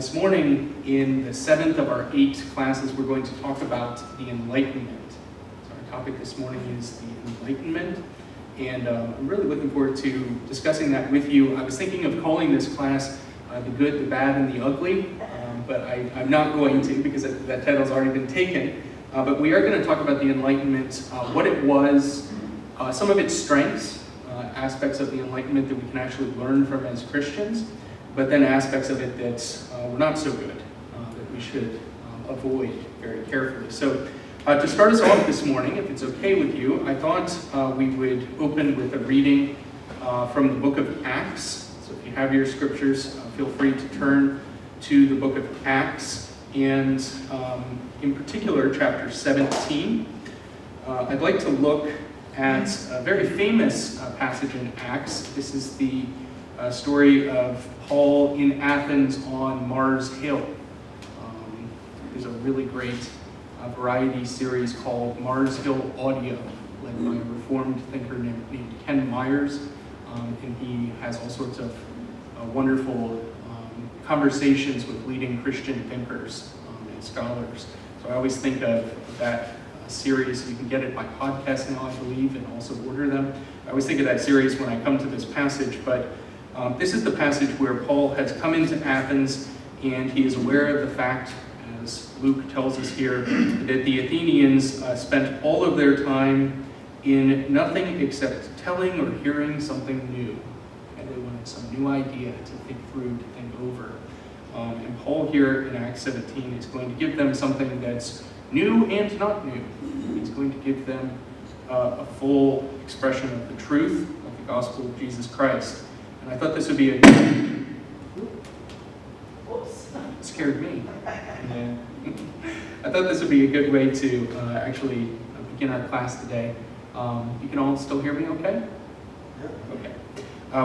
This morning, in the 7th of our 8 classes, we're going to talk about the Enlightenment. So our topic this morning is the Enlightenment, and I'm really looking forward to discussing that with you. I was thinking of calling this class The Good, the Bad, and the Ugly, but I'm not going to because that title's already been taken. But we are going to talk about the Enlightenment, what it was, some of its strengths, aspects of the Enlightenment that we can actually learn from as Christians, but then aspects of it that were not so good, that we should avoid very carefully. So to start us off this morning, if it's okay with you, I thought we would open with a reading from the book of Acts. So if you have your scriptures, feel free to turn to the book of Acts, and in particular, chapter 17. I'd like to look at a very famous passage in Acts. This is the story of Paul in Athens on Mars Hill. There's a really great variety series called Mars Hill Audio, led by a Reformed thinker named Ken Myers, and he has all sorts of wonderful conversations with leading Christian thinkers and scholars. So I always think of that series. You can get it by podcast now, I believe, and also order them. I always think of that series when I come to this passage, but this is the passage where Paul has come into Athens, and he is aware of the fact, as Luke tells us here, that the Athenians spent all of their time in nothing except telling or hearing something new. And they wanted some new idea to think through, to think over. And Paul here in Acts 17 is going to give them something that's new and not new. He's going to give them a full expression of the truth of the gospel of Jesus Christ. And I thought this would be a good... It scared me. Yeah. I thought this would be a good way to actually begin our class today. You can all still hear me okay? Yeah. Okay.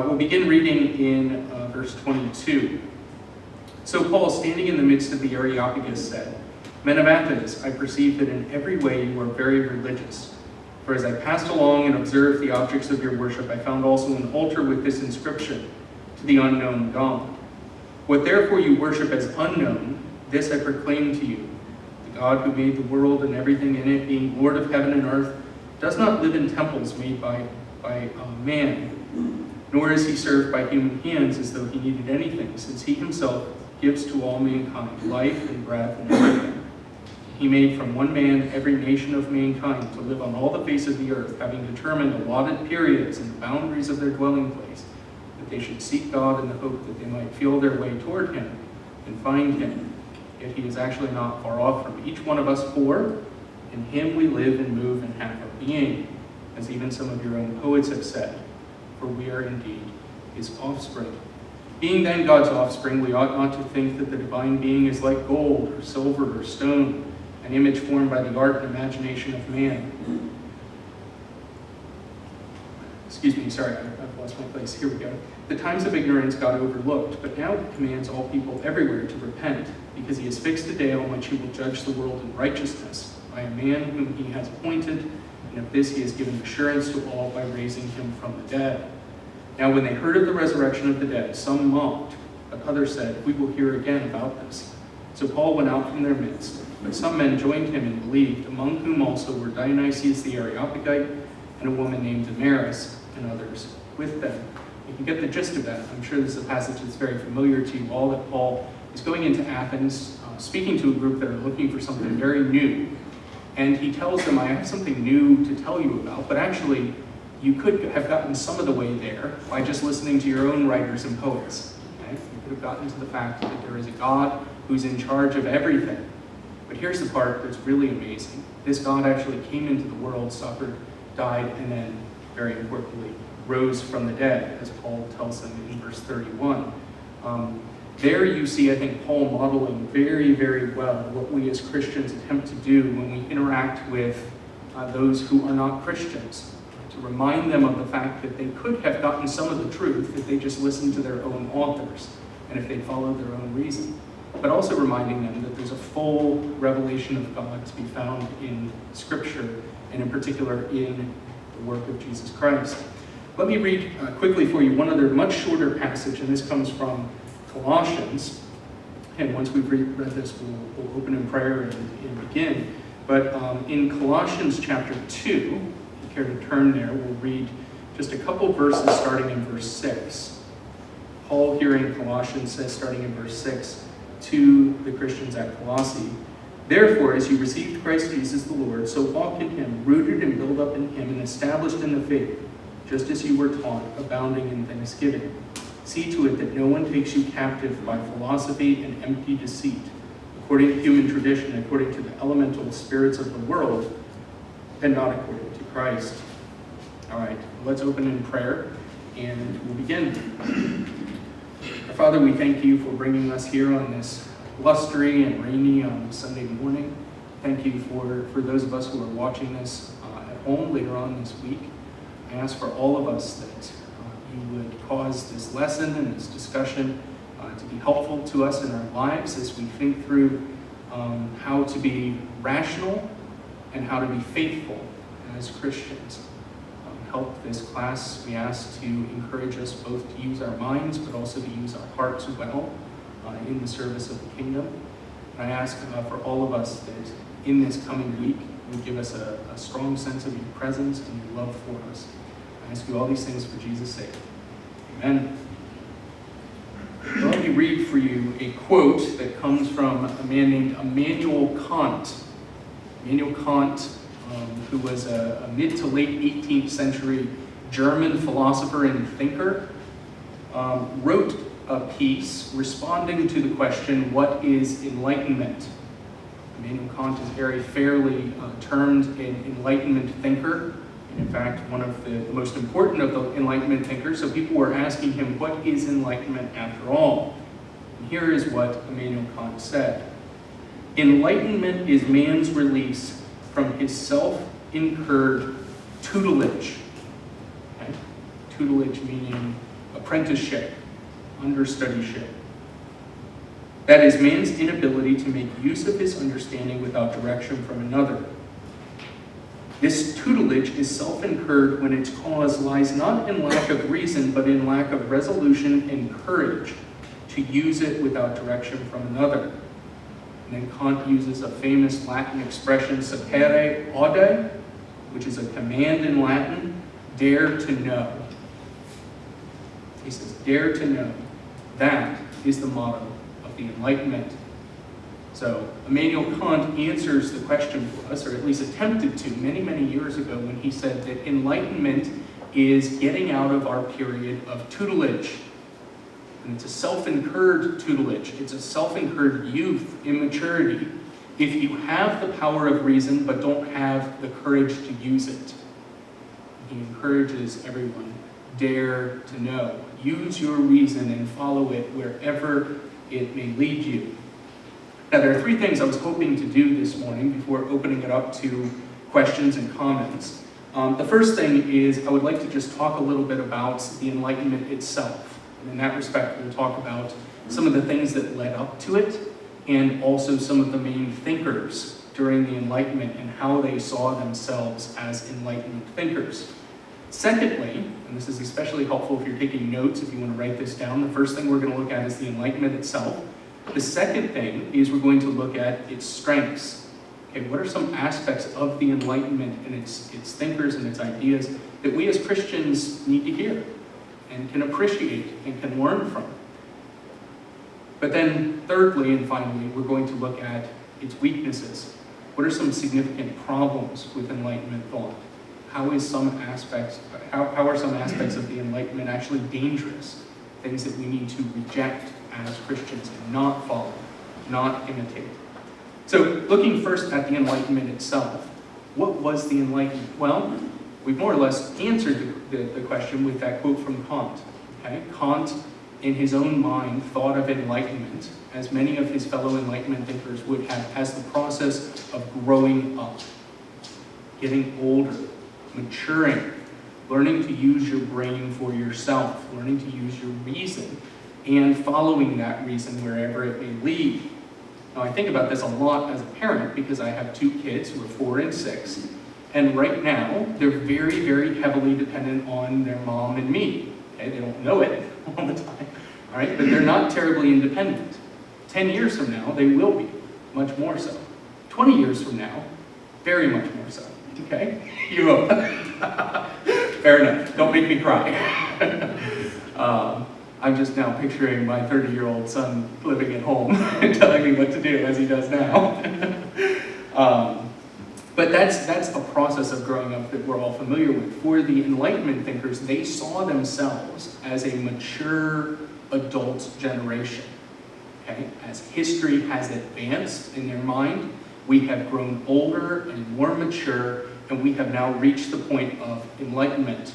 We'll begin reading in verse 22. So Paul, standing in the midst of the Areopagus, said, "Men of Athens, I perceive that in every way you are very religious. For as I passed along and observed the objects of your worship, I found also an altar with this inscription, to the unknown God. What therefore you worship as unknown, this I proclaim to you. The God who made the world and everything in it, being Lord of heaven and earth, does not live in temples made by man, nor is he served by human hands as though he needed anything, since he himself gives to all mankind life and breath and everything. He made from one man every nation of mankind to live on all the face of the earth, having determined allotted periods and the boundaries of their dwelling place, that they should seek God in the hope that they might feel their way toward him and find him. Yet he is actually not far off from each one of us, for in him we live and move and have our being, as even some of your own poets have said, for we are indeed his offspring. Being then God's offspring, we ought not to think that the divine being is like gold or silver or stone, an image formed by the art and imagination of man." Excuse me, sorry, I've lost my place. Here we go. "The times of ignorance God overlooked, but now he commands all people everywhere to repent, because he has fixed a day on which he will judge the world in righteousness by a man whom he has appointed, and of this he has given assurance to all by raising him from the dead. Now when they heard of the resurrection of the dead, some mocked, but others said, 'We will hear again about this.' So Paul went out from their midst, but some men joined him and believed, among whom also were Dionysius the Areopagite and a woman named Damaris, and others with them." You can get the gist of that. I'm sure this is a passage that's very familiar to you all, that Paul is going into Athens, speaking to a group that are looking for something very new. And he tells them, "I have something new to tell you about, but actually you could have gotten some of the way there by just listening to your own writers and poets. Okay? You could have gotten to the fact that there is a God who's in charge of everything. But here's the part that's really amazing. This God actually came into the world, suffered, died, and then, very importantly, rose from the dead, as Paul tells them in verse 31. There you see, I think, Paul modeling very, very well what we as Christians attempt to do when we interact with those who are not Christians, to remind them of the fact that they could have gotten some of the truth if they just listened to their own authors and if they followed their own reason. But also reminding them that there's a full revelation of God to be found in Scripture, and in particular in the work of Jesus Christ. Let me read quickly for you one other much shorter passage, and this comes from Colossians. And once we've read this, we'll open in prayer and begin. But in Colossians chapter 2, if you care to turn there, we'll read just a couple verses starting in verse 6. Paul here in Colossians says, starting in verse 6, to the Christians at Colossae, "Therefore, as you received Christ Jesus the Lord, so walk in him, rooted and built up in him, and established in the faith, just as you were taught, abounding in thanksgiving. See to it that no one takes you captive by philosophy and empty deceit, according to human tradition, according to the elemental spirits of the world, and not according to Christ." All right, let's open in prayer, and we'll begin. Our Father, we thank you for bringing us here on this blustery and rainy Sunday morning. Thank you for those of us who are watching this at home later on this week. I ask for all of us that you would cause this lesson and this discussion to be helpful to us in our lives as we think through how to be rational and how to be faithful as Christians. Help this class, we ask, to encourage us both to use our minds but also to use our hearts well in the service of the kingdom. And I ask for all of us that in this coming week you would give us a strong sense of your presence and your love for us. I ask you all these things for Jesus' sake. Amen. So let me read for you a quote that comes from a man named Immanuel Kant. Immanuel Kant, who was a mid to late 18th century German philosopher and thinker, wrote a piece responding to the question, what is enlightenment? Immanuel Kant is very fairly termed an Enlightenment thinker. In fact, one of the most important of the Enlightenment thinkers. So people were asking him, what is enlightenment after all? And here is what Immanuel Kant said. Enlightenment is man's release from his self-incurred tutelage. Okay? Tutelage meaning apprenticeship, understudyship. That is man's inability to make use of his understanding without direction from another. This tutelage is self-incurred when its cause lies not in lack of reason, but in lack of resolution and courage to use it without direction from another. And then Kant uses a famous Latin expression, sapere aude, which is a command in Latin, dare to know. He says, dare to know. That is the motto of the Enlightenment. So Immanuel Kant answers the question for us, or at least attempted to, many, many years ago when he said that enlightenment is getting out of our period of tutelage. And it's a self-incurred tutelage. It's a self-incurred youth, immaturity. If you have the power of reason but don't have the courage to use it. He encourages everyone, dare to know. Use your reason and follow it wherever it may lead you. Now, there are three things I was hoping to do this morning before opening it up to questions and comments. The first thing is I would like to just talk a little bit about the Enlightenment itself. And in that respect, we'll talk about some of the things that led up to it and also some of the main thinkers during the Enlightenment and how they saw themselves as Enlightenment thinkers. Secondly, and this is especially helpful if you're taking notes, if you want to write this down, the first thing we're going to look at is the Enlightenment itself. The second thing is we're going to look at its strengths. Okay, what are some aspects of the Enlightenment and its thinkers and its ideas that we as Christians need to hear and can appreciate and can learn from? But then thirdly and finally, we're going to look at its weaknesses. What are some significant problems with Enlightenment thought? How are some aspects of the Enlightenment actually dangerous? Things that we need to reject as Christians and not follow, not imitate. So looking first at the Enlightenment itself, what was the Enlightenment? Well, we've more or less answered the question with that quote from Kant. Okay? Kant, in his own mind, thought of enlightenment, as many of his fellow Enlightenment thinkers would have, as the process of growing up, getting older, maturing, learning to use your brain for yourself, learning to use your reason, and following that reason wherever it may lead. Now, I think about this a lot as a parent because I have two kids who are 4 and 6, and right now, they're very, very heavily dependent on their mom and me. Okay? They don't know it all the time, all right? But they're not terribly independent. 10 years from now, they will be, much more so. 20 years from now, very much more so. Okay? You will. Fair enough. Don't make me cry. I'm just now picturing my 30-year-old son living at home and telling me what to do as he does now. But that's a process of growing up that we're all familiar with. For the Enlightenment thinkers, they saw themselves as a mature adult generation. Okay? As history has advanced in their mind, we have grown older and more mature, and we have now reached the point of enlightenment.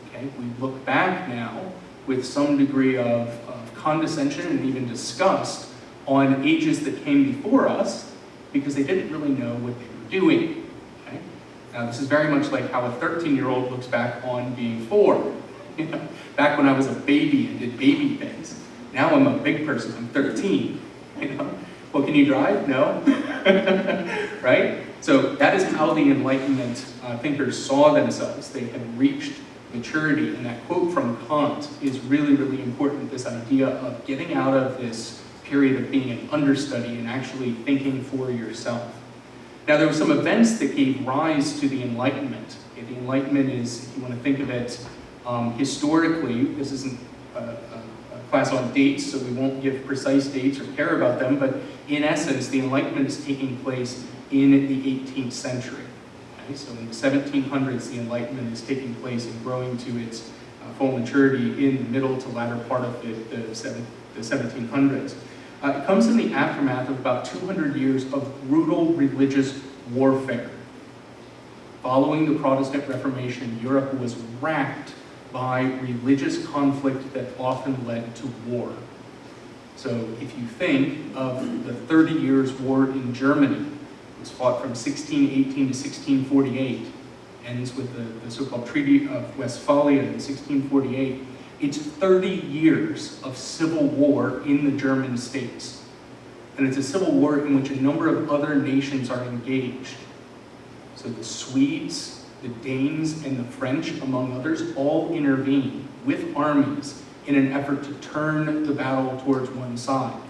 Okay? We look back now with some degree of condescension and even disgust on ages that came before us because they didn't really know what they were doing. Okay? Now, this is very much like how a 13-year-old looks back on being 4. You know, back when I was a baby and did baby things. Now I'm a big person, I'm 13. You know? Well, can you drive? No. Right? So that is how the Enlightenment thinkers saw themselves. They had reached maturity, and that quote from Kant is really, really important, this idea of getting out of this period of being an understudy and actually thinking for yourself. Now, there were some events that gave rise to the Enlightenment. Okay, the Enlightenment is, if you want to think of it historically, this isn't a class on dates, so we won't give precise dates or care about them, but in essence, the Enlightenment is taking place in the 18th century. Okay? So in the 1700s, the Enlightenment is taking place and growing to its full maturity in the middle to latter part of the 1700s. It comes in the aftermath of about 200 years of brutal religious warfare. Following the Protestant Reformation, Europe was racked by religious conflict that often led to war. So if you think of the 30 Years' War in Germany, it was fought from 1618 to 1648, ends with the so-called Treaty of Westphalia in 1648. It's 30 years of civil war in the German states. And it's a civil war in which a number of other nations are engaged. So the Swedes, the Danes, and the French, among others, all intervene with armies in an effort to turn the battle towards one side.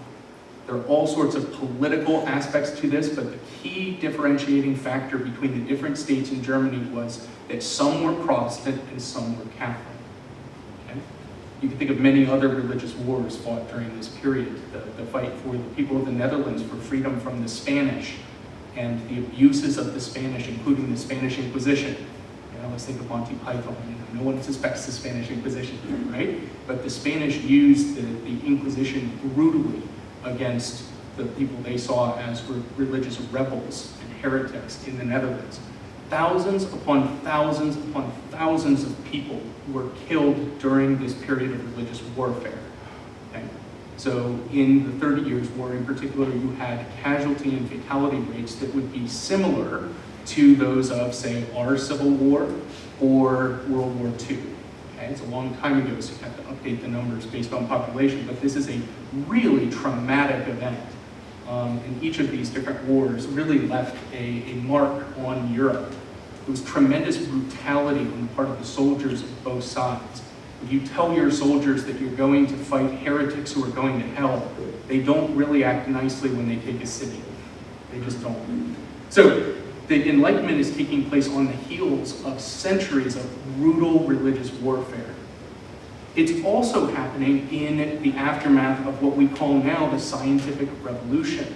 There are all sorts of political aspects to this, but the key differentiating factor between the different states in Germany was that some were Protestant and some were Catholic. Okay? You can think of many other religious wars fought during this period. The fight for the people of the Netherlands for freedom from the Spanish, and the abuses of the Spanish, including the Spanish Inquisition. Let's think of Monty Python. No one suspects the Spanish Inquisition, right? But the Spanish used the Inquisition brutally against the people they saw as religious rebels and heretics in the Netherlands. Thousands upon thousands upon thousands of people were killed during this period of religious warfare. Okay? So in the 30 Years' War in particular, you had casualty and fatality rates that would be similar to those of, say, our Civil War or World War II. Okay? It's a long time ago, so you have to update the numbers based on population, but this is a really traumatic event. And each of these different wars really left a mark on Europe. There was tremendous brutality on the part of the soldiers of both sides. If you tell your soldiers that you're going to fight heretics who are going to hell, they don't really act nicely when they take a city. They just don't. So the Enlightenment is taking place on the heels of centuries of brutal religious warfare. It's also happening in the aftermath of what we call now the scientific revolution.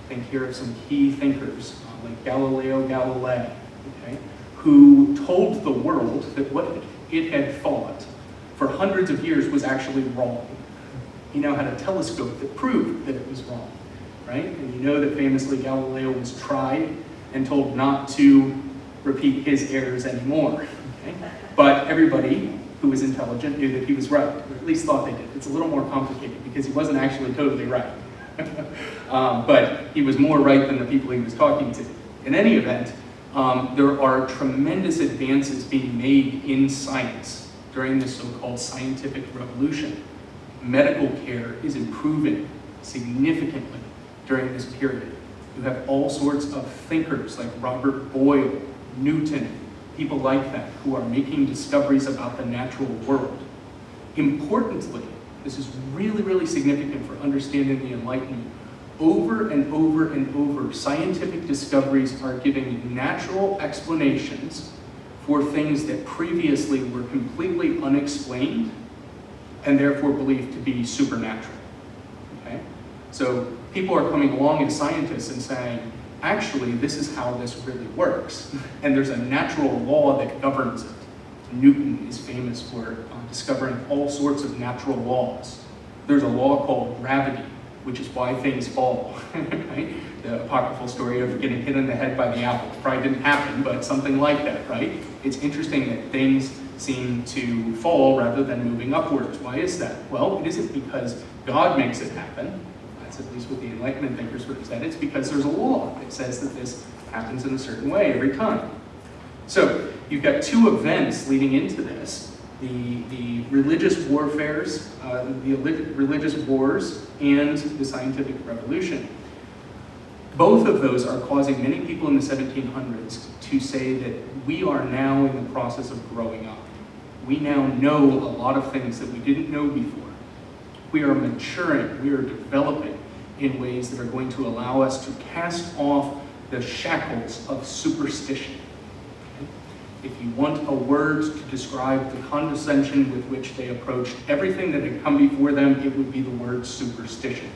Think here of some key thinkers like Galileo Galilei, okay, who told the world that what it had thought for hundreds of years was actually wrong. He now had a telescope that proved that it was wrong, right? And you know that famously Galileo was tried and told not to repeat his errors anymore. Okay? But everybody who was intelligent knew that he was right, or at least thought they did. It's a little more complicated because he wasn't actually totally right. But he was more right than the people he was talking to. In any event, there are tremendous advances being made in science during this so-called scientific revolution. Medical care is improving significantly during this period. You have all sorts of thinkers like Robert Boyle, Newton, people like that who are making discoveries about the natural world. Importantly, This is really, really significant for understanding the Enlightenment. Over and over and over, scientific discoveries are giving natural explanations for things that previously were completely unexplained and therefore believed to be supernatural. Okay? So people are coming along as scientists and saying, actually, this is how this really works. And there's a natural law that governs it. Newton is famous for discovering all sorts of natural laws. There's a law called gravity, which is why things fall. Right? The apocryphal story of getting hit in the head by the apple probably didn't happen, but something like that, right? It's interesting that things seem to fall rather than moving upwards. Why is that? Well, it isn't because God makes it happen. That's at least what the Enlightenment thinkers would have said. It's because there's a law that says that this happens in a certain way every time. So you've got two events leading into this. The religious warfares, the religious wars, and the scientific revolution. Both of those are causing many people in the 1700s to say that we are now in the process of growing up. We now know a lot of things that we didn't know before. We are maturing, we are developing in ways that are going to allow us to cast off the shackles of superstition. If you want a word to describe the condescension with which they approached everything that had come before them, it would be the word superstition.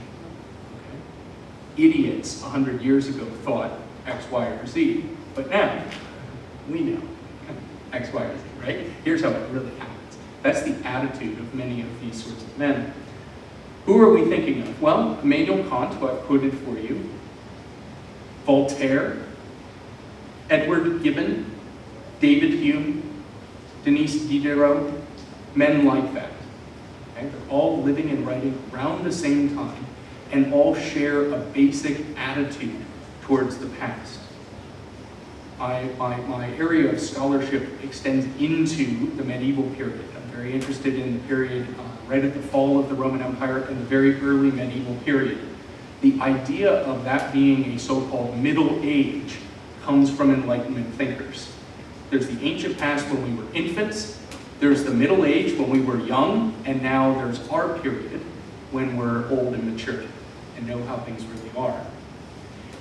Okay? Idiots 100 years ago thought X, Y, or Z, but now we know X, Y, or Z, right? Here's how it really happens. That's the attitude of many of these sorts of men. Who are we thinking of? Well, Immanuel Kant, who I've quoted for you, Voltaire, Edward Gibbon, David Hume, Denis Diderot, men like that. Okay? They're all living and writing around the same time and all share a basic attitude towards the past. My area of scholarship extends into the medieval period. I'm very interested in the period right at the fall of the Roman Empire and the very early medieval period. The idea of that being a so-called Middle Age comes from Enlightenment thinkers. There's the ancient past when we were infants, there's the Middle Age when we were young, and now there's our period when we're old and mature and know how things really are.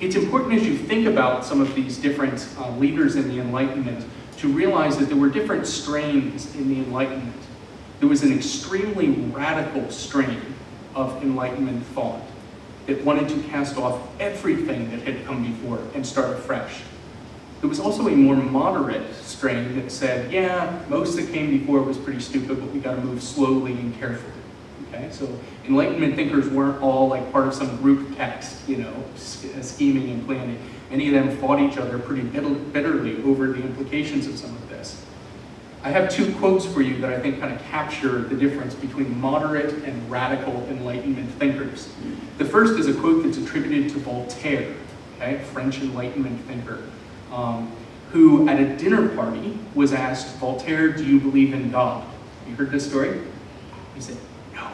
It's important as you think about some of these different leaders in the Enlightenment to realize that there were different strains in the Enlightenment. There was an extremely radical strain of Enlightenment thought that wanted to cast off everything that had come before and start afresh. There was also a more moderate strain that said, yeah, most that came before was pretty stupid, but we got to move slowly and carefully. Okay, so Enlightenment thinkers weren't all like part of some group text, scheming and planning. Many of them fought each other pretty bitterly over the implications of some of this. I have two quotes for you that I think kind of capture the difference between moderate and radical Enlightenment thinkers. The first is a quote that's attributed to Voltaire, okay, French Enlightenment thinker, who at a dinner party was asked, Voltaire, do you believe in God? You heard this story? He said, no.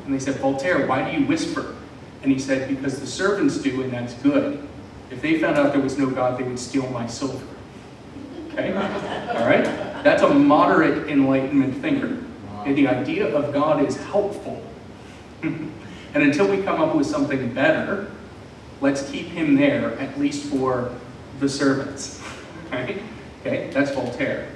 And they said, Voltaire, why do you whisper? And he said, because the servants do, and that's good. If they found out there was no God, they would steal my silver. Okay? All right? That's a moderate Enlightenment thinker. And the idea of God is helpful. And until we come up with something better, let's keep him there, at least for the servants. Right? Okay? That's Voltaire.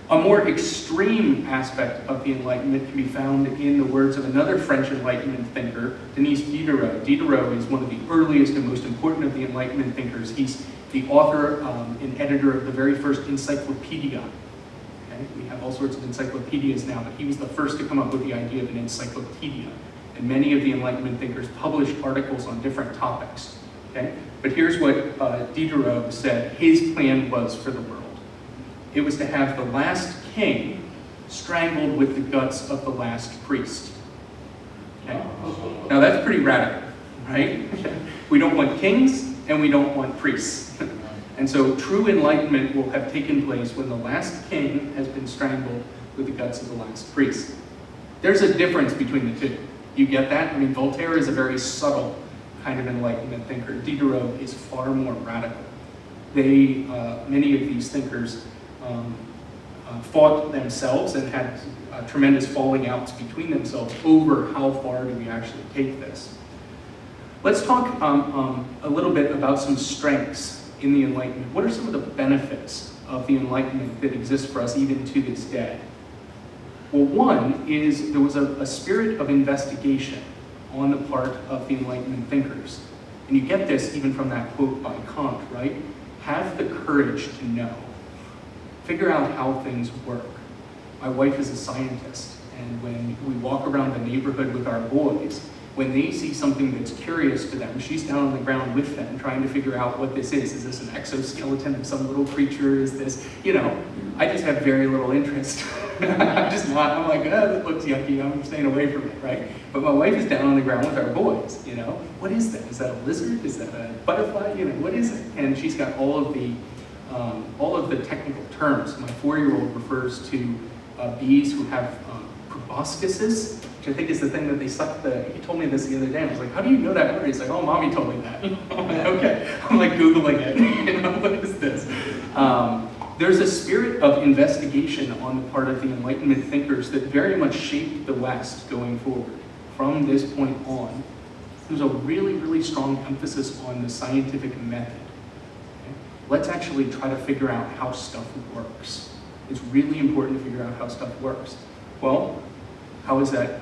A more extreme aspect of the Enlightenment can be found in the words of another French Enlightenment thinker, Denis Diderot. Diderot is one of the earliest and most important of the Enlightenment thinkers. He's the author and editor of the very first encyclopedia. Okay? We have all sorts of encyclopedias now, but he was the first to come up with the idea of an encyclopedia. And many of the Enlightenment thinkers published articles on different topics. Okay? But here's what Diderot said his plan was for the world. It was to have the last king strangled with the guts of the last priest. Okay? Now that's pretty radical, right? We don't want kings and we don't want priests. And so true enlightenment will have taken place when the last king has been strangled with the guts of the last priest. There's a difference between the two. You get that? I mean, Voltaire is a very subtle kind of enlightenment thinker. Diderot is far more radical. Many of these thinkers fought themselves and had tremendous falling outs between themselves over how far do we actually take this. Let's talk a little bit about some strengths in the Enlightenment. What are some of the benefits of the Enlightenment that exist for us even to this day? Well, one is there was a spirit of investigation on the part of the Enlightenment thinkers. And you get this even from that quote by Kant, right? Have the courage to know. Figure out how things work. My wife is a scientist, and when we walk around the neighborhood with our boys, when they see something that's curious to them, she's down on the ground with them trying to figure out what this is. Is this an exoskeleton of some little creature? Is this, I just have very little interest. I'm like, that looks yucky, I'm staying away from it, right? But my wife is down on the ground with our boys, What is that? Is that a lizard? Is that a butterfly? What is it? And she's got all of the technical terms. My 4-year-old refers to bees who have proboscises, which I think is the thing that they suck he told me this the other day. I was like, how do you know that word? He's like, oh, mommy told me that. I'm like, okay. I'm like Googling it. What is this? There's a spirit of investigation on the part of the Enlightenment thinkers that very much shaped the West going forward. From this point on, there's a really, really strong emphasis on the scientific method. Okay? Let's actually try to figure out how stuff works. It's really important to figure out how stuff works. Well, how is that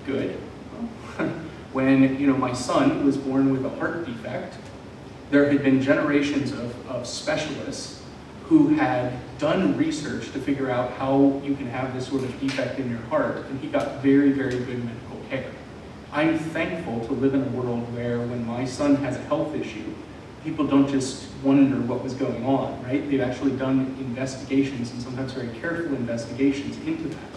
good? Well, when my son was born with a heart defect, there had been generations of specialists who had done research to figure out how you can have this sort of defect in your heart, and he got very, very good medical care. I'm thankful to live in a world where when my son has a health issue, people don't just wonder what was going on, right? They've actually done investigations, and sometimes very careful investigations into that.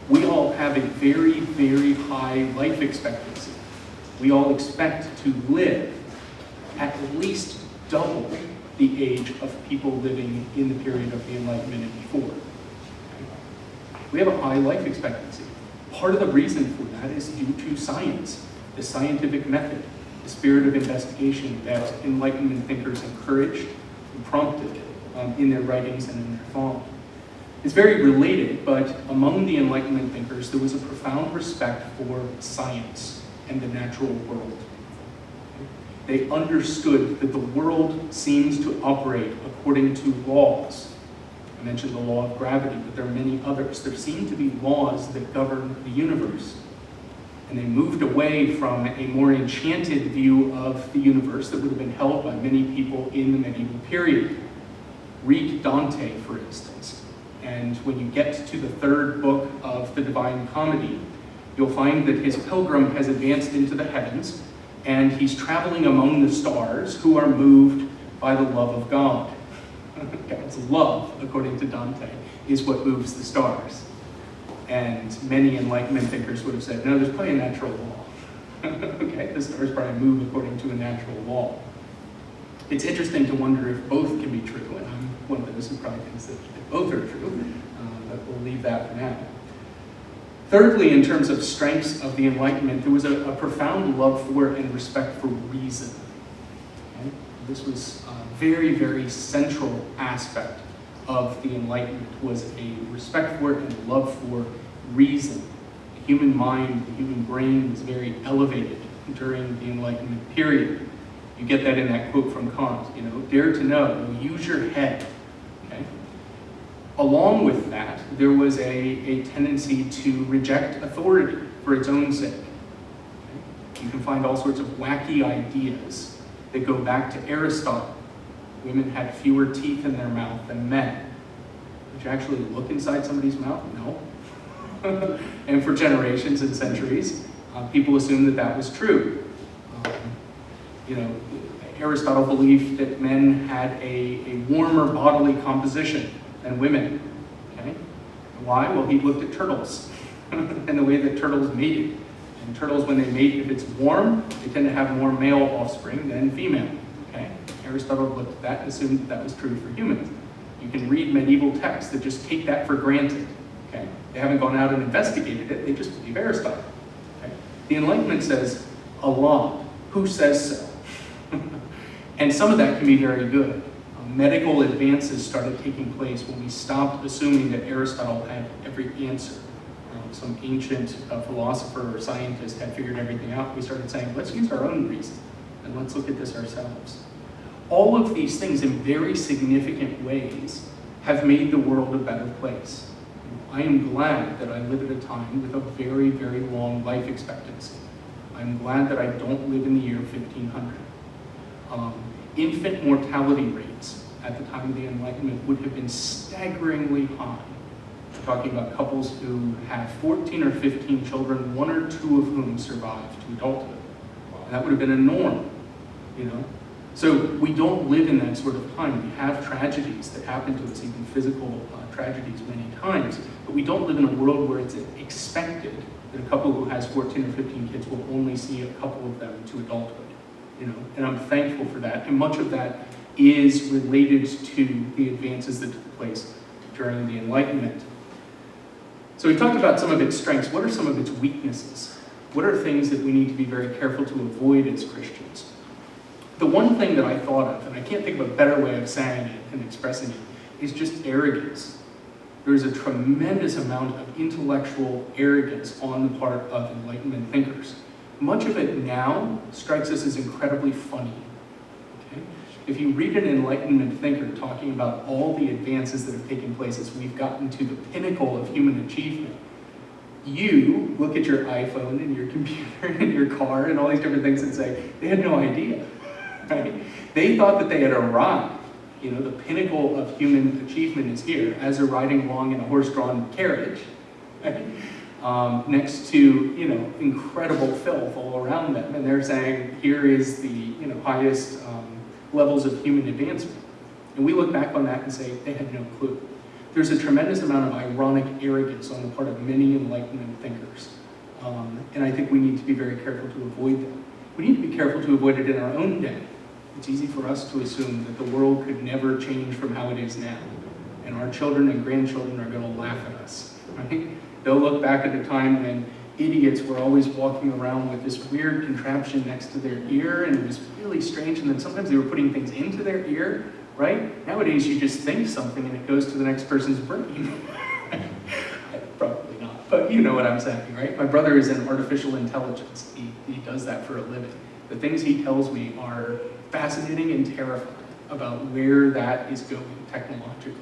We all have a very, very high life expectancy. We all expect to live at least double the age of people living in the period of the Enlightenment and before. We have a high life expectancy. Part of the reason for that is due to science, the scientific method, the spirit of investigation that Enlightenment thinkers encouraged and prompted in their writings and in their thought. It's very related, but among the Enlightenment thinkers, there was a profound respect for science and the natural world. They understood that the world seems to operate according to laws. I mentioned the law of gravity, but there are many others. There seem to be laws that govern the universe. And they moved away from a more enchanted view of the universe that would have been held by many people in the medieval period. Read Dante, for instance. And when you get to the 3rd book of the Divine Comedy, you'll find that his pilgrim has advanced into the heavens, and he's traveling among the stars who are moved by the love of God. God's love, according to Dante, is what moves the stars. And many Enlightenment thinkers would have said, no, there's probably a natural law. Okay, the stars probably move according to a natural law. It's interesting to wonder if both can be true, and I'm one of those who probably thinks that both are true, but we'll leave that for now. Thirdly, in terms of strengths of the Enlightenment, there was a profound love for and respect for reason. Okay? This was a very, very central aspect of the Enlightenment, was a respect for and a love for reason. The human mind, the human brain was very elevated during the Enlightenment period. You get that in that quote from Kant, dare to know, use your head. Okay? Along with that, there was a tendency to reject authority for its own sake. Okay? You can find all sorts of wacky ideas that go back to Aristotle. Women had fewer teeth in their mouth than men. Did you actually look inside somebody's mouth? No. And for generations and centuries, people assumed that that was true. Aristotle believed that men had a warmer bodily composition than women. Okay? Why? Well, he looked at turtles and the way that turtles mated. And turtles, when they mate, if it's warm, they tend to have more male offspring than female. Okay? Aristotle looked at that and assumed that that was true for humans. You can read medieval texts that just take that for granted. Okay? They haven't gone out and investigated it, they just believe Aristotle. Okay? The Enlightenment says, Allah, who says so? And some of that can be very good. medical advances started taking place when we stopped assuming that Aristotle had every answer. Some ancient philosopher or scientist had figured everything out. We started saying, let's use our own reason and let's look at this ourselves. All of these things in very significant ways have made the world a better place. I am glad that I live at a time with a very, very long life expectancy. I'm glad that I don't live in the year 1500. Infant mortality rates at the time of the Enlightenment would have been staggeringly high. We're talking about couples who have 14 or 15 children, 1 or 2 of whom survived to adulthood. And that would have been a norm, you know? So we don't live in that sort of time. We have tragedies that happen to us, even physical tragedies many times, but we don't live in a world where it's expected that a couple who has 14 or 15 kids will only see a couple of them to adulthood, you know? And I'm thankful for that. And much of that is related to the advances that took place during the Enlightenment. So we talked about some of its strengths. What are some of its weaknesses? What are things that we need to be very careful to avoid as Christians? The one thing that I thought of, and I can't think of a better way of saying it and expressing it, is just arrogance. There's a tremendous amount of intellectual arrogance on the part of Enlightenment thinkers. Much of it now strikes us as incredibly funny. Okay? If you read an Enlightenment thinker talking about all the advances that have taken place as we've gotten to the pinnacle of human achievement, you look at your iPhone and your computer and your car and all these different things and say, they had no idea. Right? They thought that they had arrived. You know, the pinnacle of human achievement is here, as they're riding along in a horse-drawn carriage, right? Next to, you know, incredible filth all around them, and they're saying, here is the, you know, highest levels of human advancement. And we look back on that and say, they had no clue. There's a tremendous amount of ironic arrogance on the part of many Enlightenment thinkers, and I think we need to be very careful to avoid them. We need to be careful to avoid it in our own day. It's easy for us to assume that the world could never change from how it is now, and our children and grandchildren are going to laugh at us. Right? They'll look back at a time when idiots were always walking around with this weird contraption next to their ear, and it was really strange, and then sometimes they were putting things into their ear, right? Nowadays, you just think something and it goes to the next person's brain. Probably not, but you know what I'm saying, right? My brother is in artificial intelligence. He does that for a living. The things he tells me are fascinating and terrifying about where that is going technologically.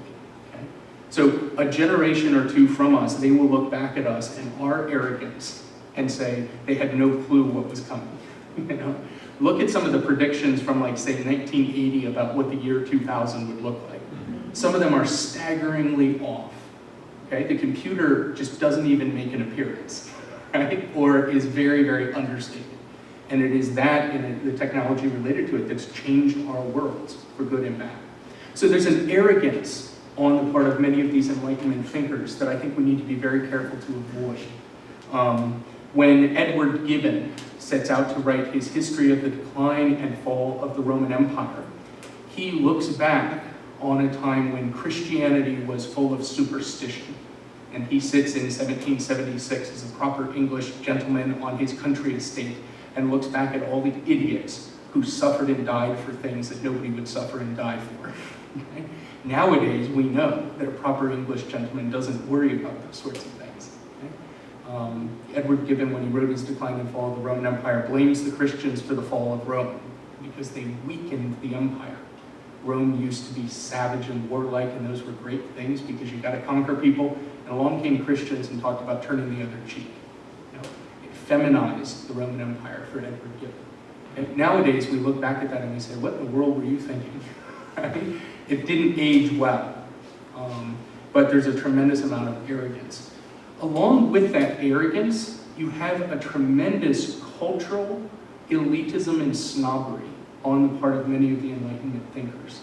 Okay? So a generation or two from us, they will look back at us and our arrogance and say they had no clue what was coming. You know? Look at some of the predictions from, like, say, 1980 about what the year 2000 would look like. Some of them are staggeringly off. Okay? The computer just doesn't even make an appearance, right? Or is very, very understated. And it is that and the technology related to it that's changed our worlds for good and bad. So there's an arrogance on the part of many of these Enlightenment thinkers that I think we need to be very careful to avoid. When Edward Gibbon sets out to write his history of the decline and fall of the Roman Empire, he looks back on a time when Christianity was full of superstition. And he sits in 1776 as a proper English gentleman on his country estate and looks back at all the idiots who suffered and died for things that nobody would suffer and die for. Okay? Nowadays, we know that a proper English gentleman doesn't worry about those sorts of things. Okay? Edward Gibbon, when he wrote his Decline and Fall of the Roman Empire, blames the Christians for the fall of Rome because they weakened the empire. Rome used to be savage and warlike, and those were great things because you got to conquer people. And along came Christians and talked about turning the other cheek. Feminized the Roman Empire for Edward Gibbon. And nowadays, we look back at that and we say, what in the world were you thinking? Right? It didn't age well. But there's a tremendous amount of arrogance. Along with that arrogance, you have a tremendous cultural elitism and snobbery on the part of many of the Enlightenment thinkers.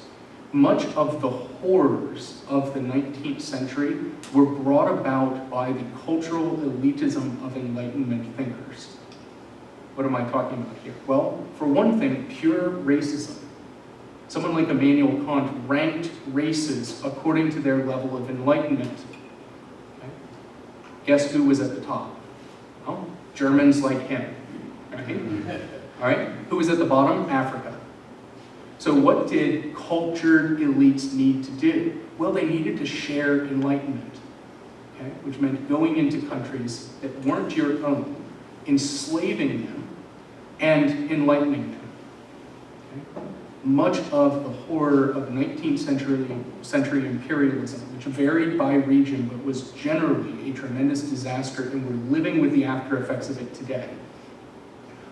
Much of the horrors of the 19th century were brought about by the cultural elitism of Enlightenment thinkers. What am I talking about here? Well, for one thing, pure racism. Someone like Immanuel Kant ranked races according to their level of enlightenment. Okay? Guess who was at the top? Well, Germans like him. Right? All right? Who was at the bottom? Africa. So what did cultured elites need to do? Well, they needed to share enlightenment, okay? Which meant going into countries that weren't your own, enslaving them, and enlightening them. Okay? Much of the horror of 19th century imperialism, which varied by region but was generally a tremendous disaster, and we're living with the after effects of it today,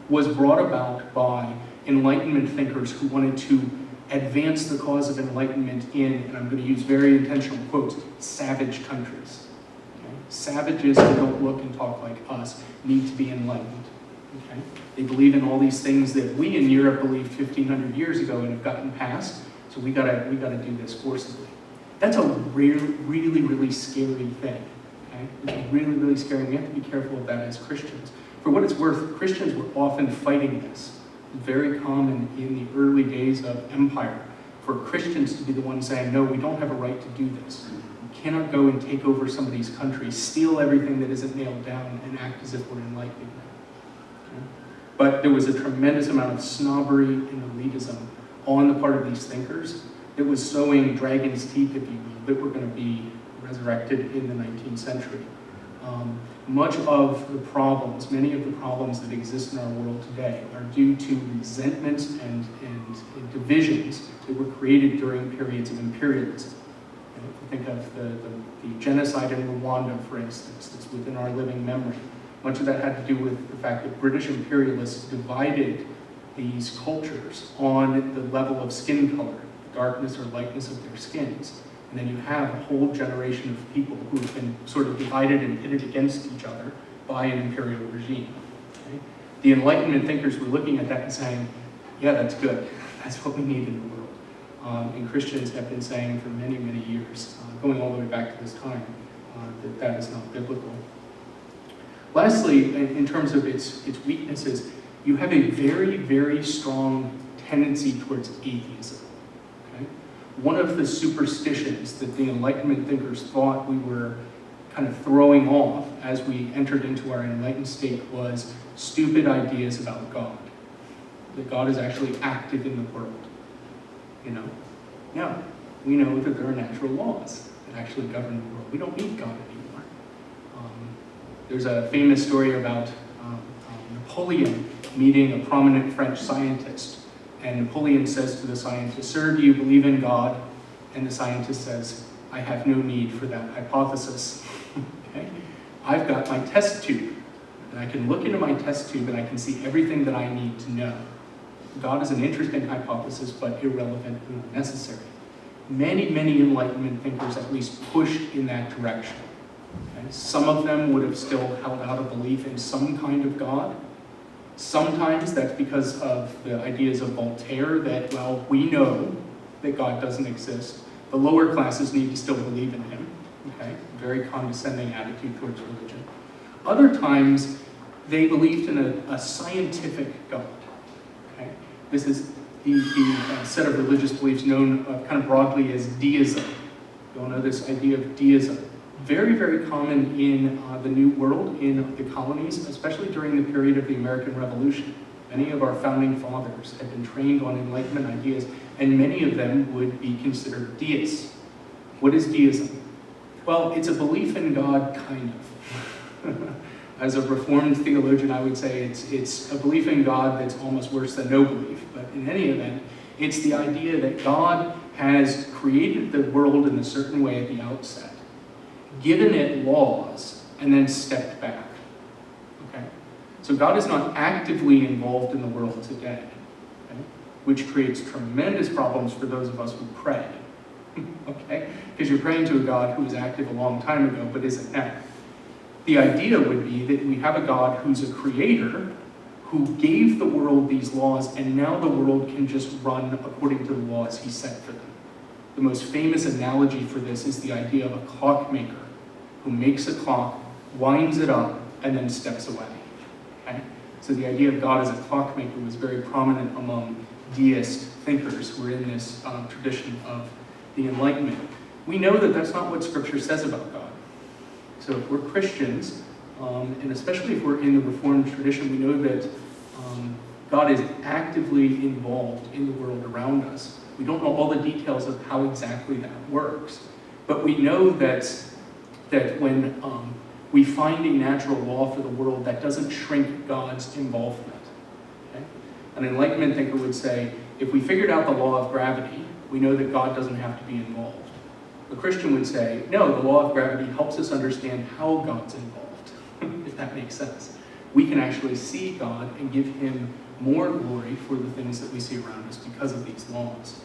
was brought about by Enlightenment thinkers who wanted to advance the cause of enlightenment in, and I'm going to use very intentional quotes, savage countries. Okay? Savages who don't look and talk like us need to be enlightened. Okay? They believe in all these things that we in Europe believed 1,500 years ago and have gotten past, so we gotta do this forcibly. That's a really, really scary thing. Okay? It's really, really scary, and we have to be careful of that as Christians. For what it's worth, Christians were often fighting this. Very common in the early days of empire for Christians to be the ones saying, no, we don't have a right to do this. We cannot go and take over some of these countries, steal everything that isn't nailed down, and act as if we're enlightening them. Okay? But there was a tremendous amount of snobbery and elitism on the part of these thinkers that was sowing dragon's teeth, if you will, that were going to be resurrected in the 19th century. Much of the problems, many of the problems that exist in our world today are due to resentments and divisions that were created during periods of imperialism. If you think of the genocide in Rwanda, for instance, that's within our living memory. Much of that had to do with the fact that British imperialists divided these cultures on the level of skin color, the darkness or lightness of their skins. And then you have a whole generation of people who have been sort of divided and pitted against each other by an imperial regime. Okay? The Enlightenment thinkers were looking at that and saying, yeah, that's good. That's what we need in the world. And Christians have been saying for many, many years, going all the way back to this time, that is not biblical. Lastly, in terms of its weaknesses, you have a very, very strong tendency towards atheism. One of the superstitions that the Enlightenment thinkers thought we were kind of throwing off as we entered into our enlightened state was stupid ideas about God. That God is actually active in the world. You know? Yeah, we know that there are natural laws that actually govern the world. We don't need God anymore. There's a famous story about Napoleon meeting a prominent French scientist. And Napoleon says to the scientist, "Sir, do you believe in God?" And the scientist says, "I have no need for that hypothesis." Okay? I've got my test tube, and I can look into my test tube and I can see everything that I need to know. God is an interesting hypothesis, but irrelevant and unnecessary. Many, many Enlightenment thinkers at least pushed in that direction. Okay? Some of them would have still held out a belief in some kind of God. Sometimes that's because of the ideas of Voltaire that, well, we know that God doesn't exist. The lower classes need to still believe in him. Okay? Very condescending attitude towards religion. Other times, they believed in a scientific God. Okay? This is the set of religious beliefs known kind of broadly as deism. You all know this idea of deism. Very, very common in the New World, in the colonies, especially during the period of the American Revolution. Many of our founding fathers had been trained on Enlightenment ideas, and many of them would be considered deists. What is deism? Well, it's a belief in God, kind of. As a Reformed theologian, I would say it's a belief in God that's almost worse than no belief. But in any event, it's the idea that God has created the world in a certain way at the outset, given it laws, and then stepped back. Okay? So God is not actively involved in the world today, okay? Which creates tremendous problems for those of us who pray. Okay? Because you're praying to a God who was active a long time ago, but isn't now. The idea would be that we have a God who's a creator, who gave the world these laws, and now the world can just run according to the laws he set for them. The most famous analogy for this is the idea of a clockmaker who makes a clock, winds it up, and then steps away. Okay? So the idea of God as a clockmaker was very prominent among deist thinkers who were in this tradition of the Enlightenment. We know that that's not what Scripture says about God. So if we're Christians, and especially if we're in the Reformed tradition, we know that God is actively involved in the world around us. We don't know all the details of how exactly that works, but we know that when we find a natural law for the world, that doesn't shrink God's involvement. Okay? An Enlightenment thinker would say, if we figured out the law of gravity, we know that God doesn't have to be involved. A Christian would say, no, the law of gravity helps us understand how God's involved, if that makes sense. We can actually see God and give him more glory for the things that we see around us because of these laws.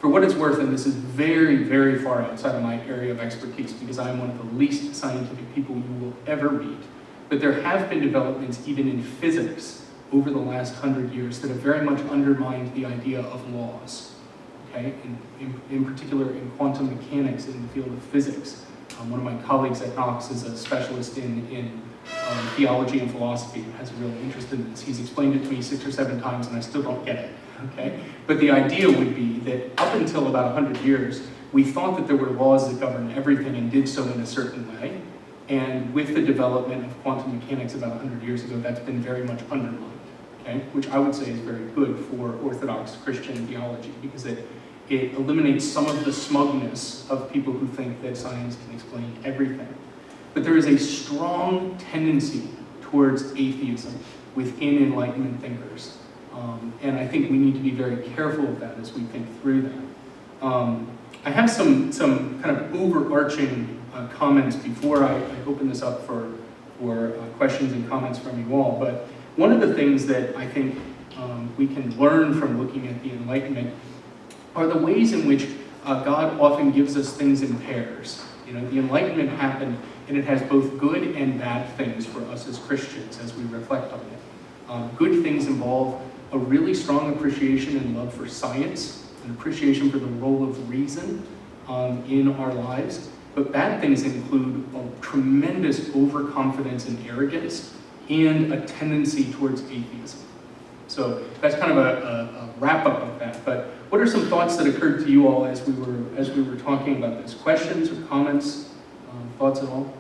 For what it's worth, and this is very, very far outside of my area of expertise because I'm one of the least scientific people you will ever meet, but there have been developments even in physics over the last 100 years that have very much undermined the idea of laws. Okay? In particular in quantum mechanics in the field of physics. One of my colleagues at Knox is a specialist in theology and philosophy and has a real interest in this. He's explained it to me 6 or 7 times and I still don't get it. Okay? But the idea would be that up until about 100 years, we thought that there were laws that governed everything and did so in a certain way. And with the development of quantum mechanics about 100 years ago, that's been very much undermined. Okay? Which I would say is very good for Orthodox Christian theology because it eliminates some of the smugness of people who think that science can explain everything. But there is a strong tendency towards atheism within Enlightenment thinkers. And I think we need to be very careful of that as we think through that. I have some kind of overarching comments before I open this up for questions and comments from you all. But one of the things that I think we can learn from looking at the Enlightenment are the ways in which God often gives us things in pairs. You know, the Enlightenment happened, and it has both good and bad things for us as Christians as we reflect on it. Good things involve a really strong appreciation and love for science, an appreciation for the role of reason in our lives. But bad things include a tremendous overconfidence and arrogance and a tendency towards atheism. So that's kind of a wrap-up of that. But what are some thoughts that occurred to you all as we were talking about this? Questions or comments? Thoughts at all?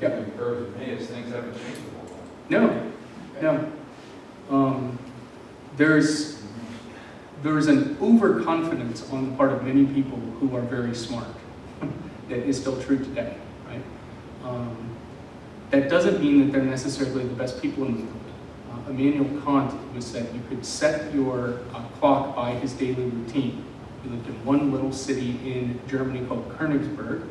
Yeah. What occurs to me is things haven't changed a whole lot. No. There's an overconfidence on the part of many people who are very smart that is still true today, right? That doesn't mean that they're necessarily the best people in the world. Immanuel Kant was said you could set your clock by his daily routine. He lived in one little city in Germany called Königsberg,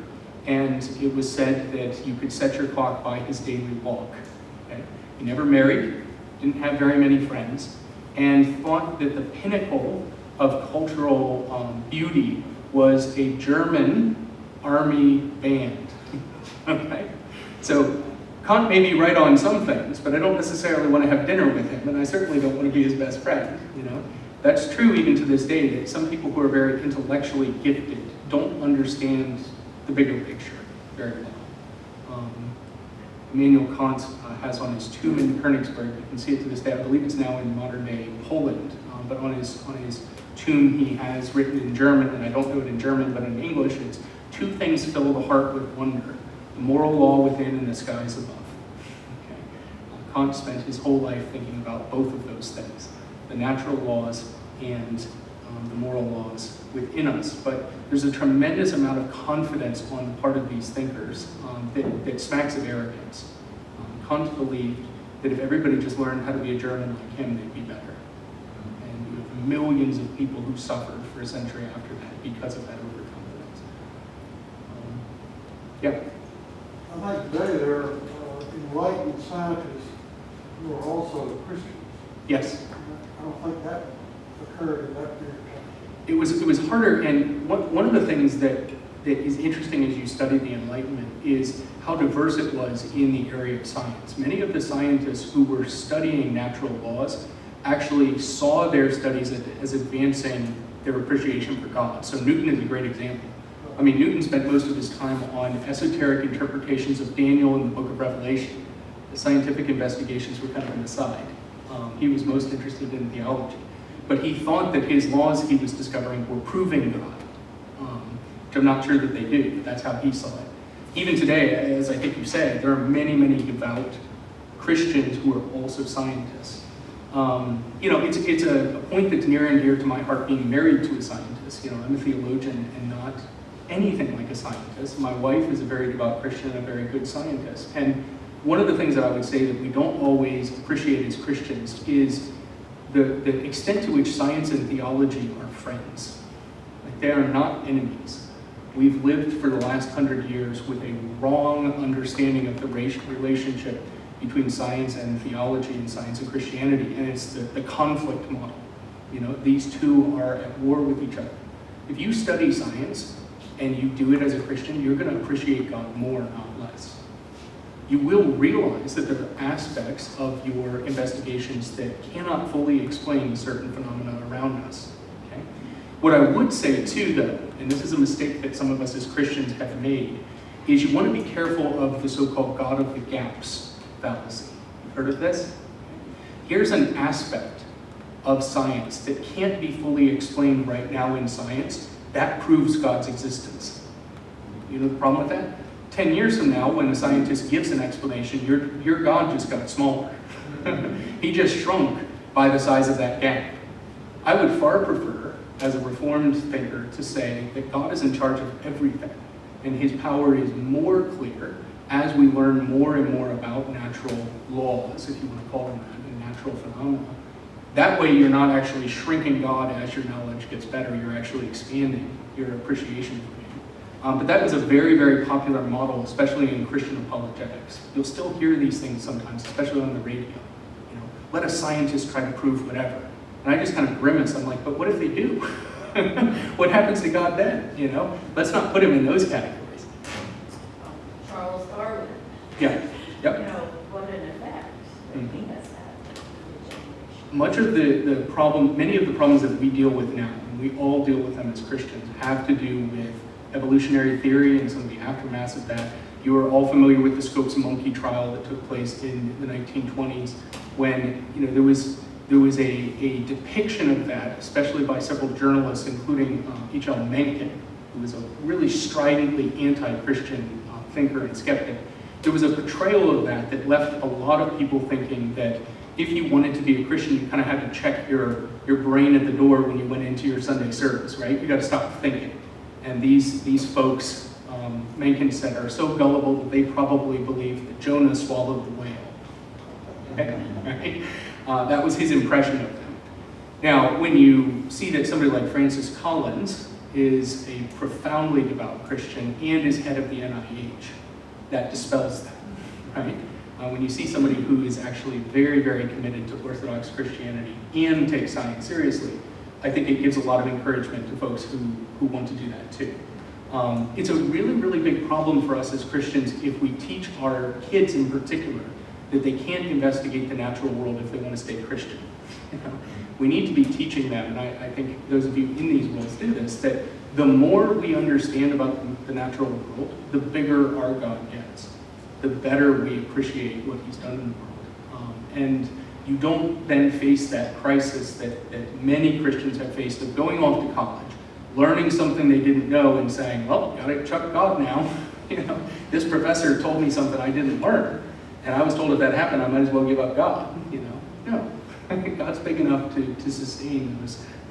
and it was said that you could set your clock by his daily walk. Okay? He never married, didn't have very many friends, and thought that the pinnacle of cultural beauty was a German army band. Okay? So Kant may be right on some things, but I don't necessarily want to have dinner with him, and I certainly don't want to be his best friend. You know, that's true even to this day. That some people who are very intellectually gifted don't understand the bigger picture very well. Immanuel Kant has on his tomb in Königsberg. You can see it to this day. I believe it's now in modern-day Poland. But on his tomb, he has written in German, and I don't know it in German, but in English, it's "Two things fill the heart with wonder: the moral law within and the skies above." Okay. Kant spent his whole life thinking about both of those things, the natural laws and the moral laws within us. But there's a tremendous amount of confidence on the part of these thinkers that smacks of arrogance. Kant believed that if everybody just learned how to be a German like him, they'd be better. And you have millions of people who suffered for a century after that because of that overconfidence. Yeah. I think today there are enlightened scientists who are also Christians. Yes. I don't think that occurred in that period of time. It was harder, and one of the things that is interesting as you study the Enlightenment is how diverse it was in the area of science. Many of the scientists who were studying natural laws actually saw their studies as advancing their appreciation for God. So Newton is a great example. I mean, Newton spent most of his time on esoteric interpretations of Daniel and the book of Revelation. The scientific investigations were kind of an aside. He was most interested in theology. But he thought that his laws he was discovering were proving God, which I'm not sure that they do, but that's how he saw it. Even today, as I think you said, there are many, many devout Christians who are also scientists. It's a point that's near and dear to my heart, being married to a scientist. I'm a theologian and not anything like a scientist. My wife is a very devout Christian and a very good scientist. And one of the things that I would say that we don't always appreciate as Christians is the extent to which science and theology are friends. Like, they are not enemies. We've lived for the last 100 years with a wrong understanding of the relationship between science and theology and science and Christianity, and it's the conflict model. These two are at war with each other. If you study science and you do it as a Christian, you're going to appreciate God more, not less. You will realize that there are aspects of your investigations that cannot fully explain certain phenomena around us. Okay? What I would say too, though, and this is a mistake that some of us as Christians have made, is you want to be careful of the so-called God of the gaps fallacy. You've heard of this? Here's an aspect of science that can't be fully explained right now in science. That proves God's existence. You know the problem with that? 10 years from now, when a scientist gives an explanation, your God just got smaller. He just shrunk by the size of that gap. I would far prefer, as a Reformed thinker, to say that God is in charge of everything, and his power is more clear as we learn more and more about natural laws, if you want to call them that, and natural phenomena. That way you're not actually shrinking God as your knowledge gets better, you're actually expanding your appreciation for him. But that is a very, very popular model, especially in Christian apologetics. You'll still hear these things sometimes, especially on the radio. Let a scientist try to prove whatever. And I just kind of grimace. I'm like, but what if they do? What happens to God then? Let's not put him in those categories. Charles Darwin. Yeah. Yep. What an effect that he has had. Much of the problem, many of the problems that we deal with now, and we all deal with them as Christians, have to do with evolutionary theory and some of the aftermaths of that. You are all familiar with the Scopes monkey trial that took place in the 1920s, when there was a depiction of that, especially by several journalists, including H.L. Mencken, who was a really stridently anti-Christian thinker and skeptic. There was a portrayal of that left a lot of people thinking that if you wanted to be a Christian, you kind of had to check your brain at the door when you went into your Sunday service, right? You got to stop thinking. And these folks, Mencken said, are so gullible that they probably believe that Jonah swallowed the whale. Okay? Right? That was his impression of them. Now, when you see that somebody like Francis Collins is a profoundly devout Christian and is head of the NIH, that dispels that, right? When you see somebody who is actually very, very committed to Orthodox Christianity and takes science seriously, I think it gives a lot of encouragement to folks who want to do that too. It's a really, really big problem for us as Christians if we teach our kids in particular that they can't investigate the natural world if they want to stay Christian. We need to be teaching them, and I think those of you in these worlds do this, that the more we understand about the natural world, the bigger our God gets, the better we appreciate what he's done in the world. And you don't then face that crisis that many Christians have faced of going off to college, learning something they didn't know and saying, well, gotta chuck God now. This professor told me something I didn't learn, and I was told if that happened, I might as well give up God. No. God's big enough to sustain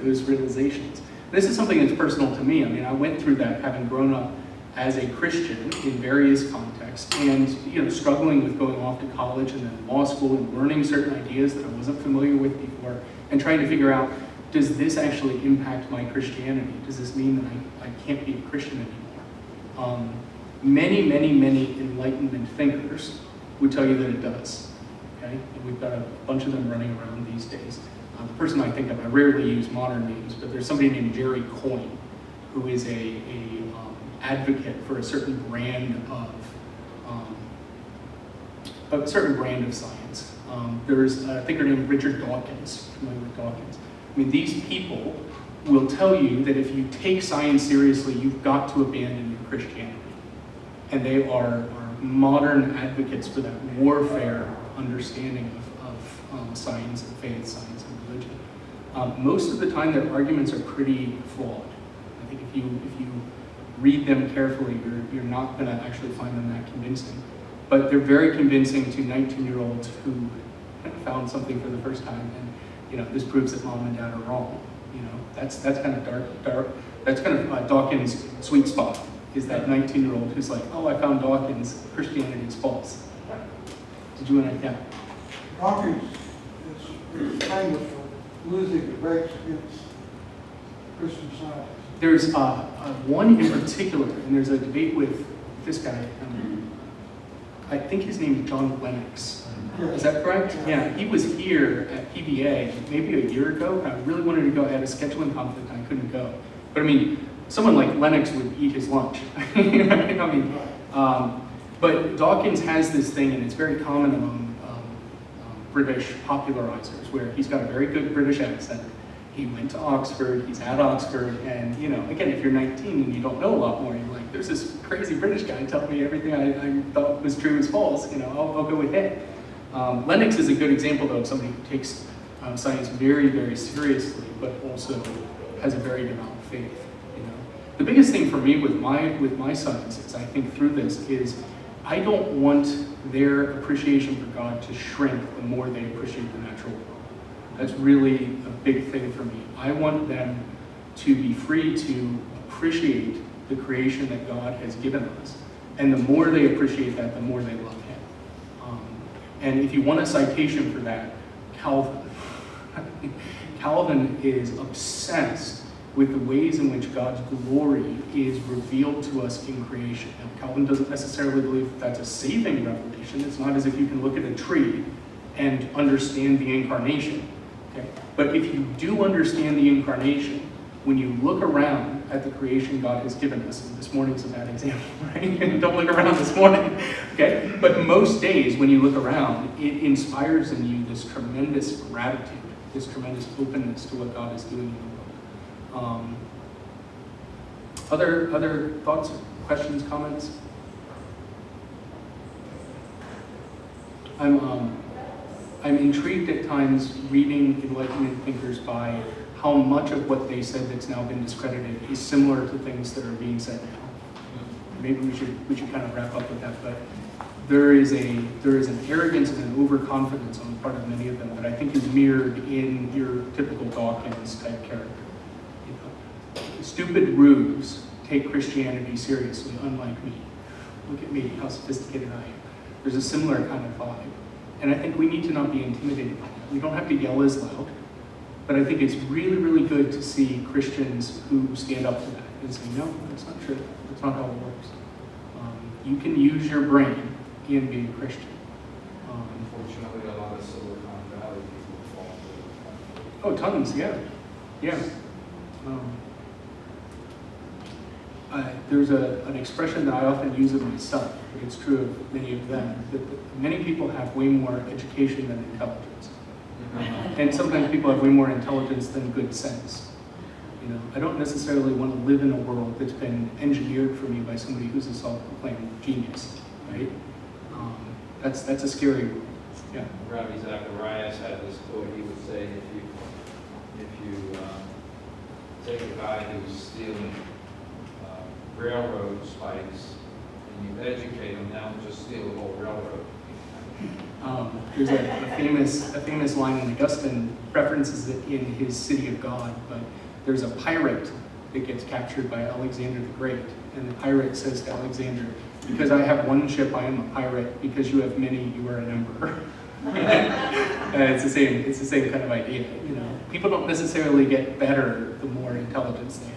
those realizations. This is something that's personal to me. I went through that having grown up as a Christian in various contexts, and struggling with going off to college and then law school and learning certain ideas that I wasn't familiar with before, and trying to figure out, does this actually impact my Christianity? Does this mean that I can't be a Christian anymore? Many, many, many Enlightenment thinkers would tell you that it does. Okay? And we've got a bunch of them running around these days. The person I think of, I rarely use modern names, but there's somebody named Jerry Coyne, who is a advocate for a certain brand of science. There's a thinker named Richard Dawkins, familiar with Dawkins. These people will tell you that if you take science seriously, you've got to abandon your Christianity. And they are modern advocates for that warfare understanding of science and faith, science and religion. Most of the time, their arguments are pretty flawed. I think if you read them carefully, you're not going to actually find them that convincing. but they're very convincing to 19-year-olds who found something for the first time, and this proves that mom and dad are wrong. That's kind of dark. That's kind of Dawkins' sweet spot. Is that 19-year-old who's like, oh, I found Dawkins, Christianity is false. Did you want to? Yeah. Hawkins is famous for losing debates against Christian Science. There's one in particular, and there's a debate with this guy. I think his name is John Lennox. Is that correct? Yeah, he was here at PBA maybe a year ago. I really wanted to go. I had a scheduling conflict and I couldn't go. But I mean, someone like Lennox would eat his lunch. But Dawkins has this thing, and it's very common among British popularizers, where he's got a very good British accent. He went to Oxford, he's at Oxford, and again, if you're 19 and you don't know a lot more, you're like, there's this crazy British guy telling me everything I thought was true is false, I'll go with him. Lennox is a good example, though, of somebody who takes science very, very seriously, but also has a very devout faith. The biggest thing for me with my science, as I think through this, is I don't want their appreciation for God to shrink the more they appreciate the natural world. That's really a big thing for me. I want them to be free to appreciate the creation that God has given us. And the more they appreciate that, the more they love Him. And if you want a citation for that, Calvin. Calvin is obsessed with the ways in which God's glory is revealed to us in creation. Now, Calvin doesn't necessarily believe that that's a saving revelation. It's not as if you can look at a tree and understand the incarnation. Okay? But if you do understand the incarnation, when you look around at the creation God has given us, and this morning's a bad example, right? Don't look around this morning, okay? But most days when you look around, it inspires in you this tremendous gratitude, this tremendous openness to what God is doing in the world. Other thoughts, questions, comments? I'm intrigued at times reading Enlightenment thinkers by how much of what they said that's now been discredited is similar to things that are being said now. Maybe we should kind of wrap up with that, but there is an arrogance and an overconfidence on the part of many of them that I think is mirrored in your typical Dawkins type character. Stupid rubes take Christianity seriously, unlike me. Look at me, how sophisticated I am. There's a similar kind of vibe. And I think we need to not be intimidated by that. We don't have to yell as loud, but I think it's really, really good to see Christians who stand up to that and say, no, that's not true. That's not how it works. You can use your brain in being a Christian. Unfortunately, a lot of Silicon Valley people fall into it. Oh, tons, yeah. Yeah. There's an expression that I often use of myself, but it's true of many of them, that many people have way more education than intelligence. And sometimes people have way more intelligence than good sense. I don't necessarily want to live in a world that's been engineered for me by somebody who's a self-proclaimed genius, right? That's a scary world. Yeah. Ravi Zacharias had this quote. He would say, if you take a guy who's stealing railroad spikes and you educate him, now just steal the whole railroad. There's a famous line, and Augustine references it in his City of God, but there's a pirate that gets captured by Alexander the Great, and the pirate says to Alexander, because I have one ship, I am a pirate, because you have many, you are an emperor. It's the same kind of idea. People don't necessarily get better the more intelligence they have.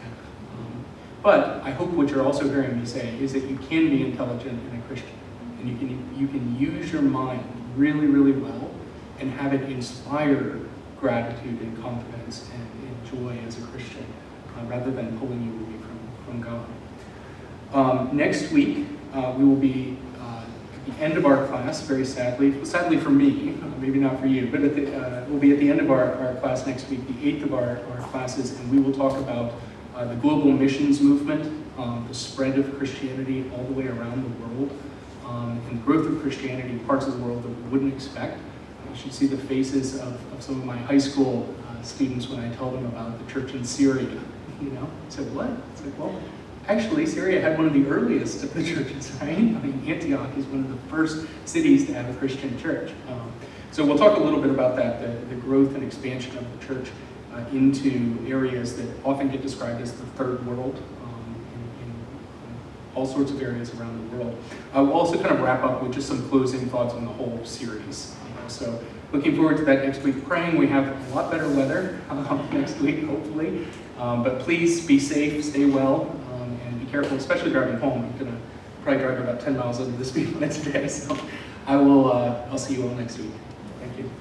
But I hope what you're also hearing me say is that you can be intelligent and a Christian, and you can use your mind really, really well and have it inspire gratitude and confidence and joy as a Christian, rather than pulling you away from God. Next week, we will be at the end of our class, very sadly for me, maybe not for you, but we'll be at the end of our class next week, the 8th of our classes, and we will talk about the global missions movement, the spread of Christianity all the way around the world, and the growth of Christianity in parts of the world that we wouldn't expect. You should see the faces of some of my high school students when I tell them about the church in Syria. So what? It's like, well, Actually, Syria had one of the earliest of the churches, right? I mean, Antioch is one of the first cities to have a Christian church. So we'll talk a little bit about that, the growth and expansion of the church into areas that often get described as the third world, in all sorts of areas around the world. We'll also kind of wrap up with just some closing thoughts on the whole series. So looking forward to that next week. Praying we have a lot better weather next week, hopefully. But please be safe, stay well, and be careful, especially driving home. I'm gonna probably drive about 10 miles under the speed limit today, so I'll see you all next week. Thank you.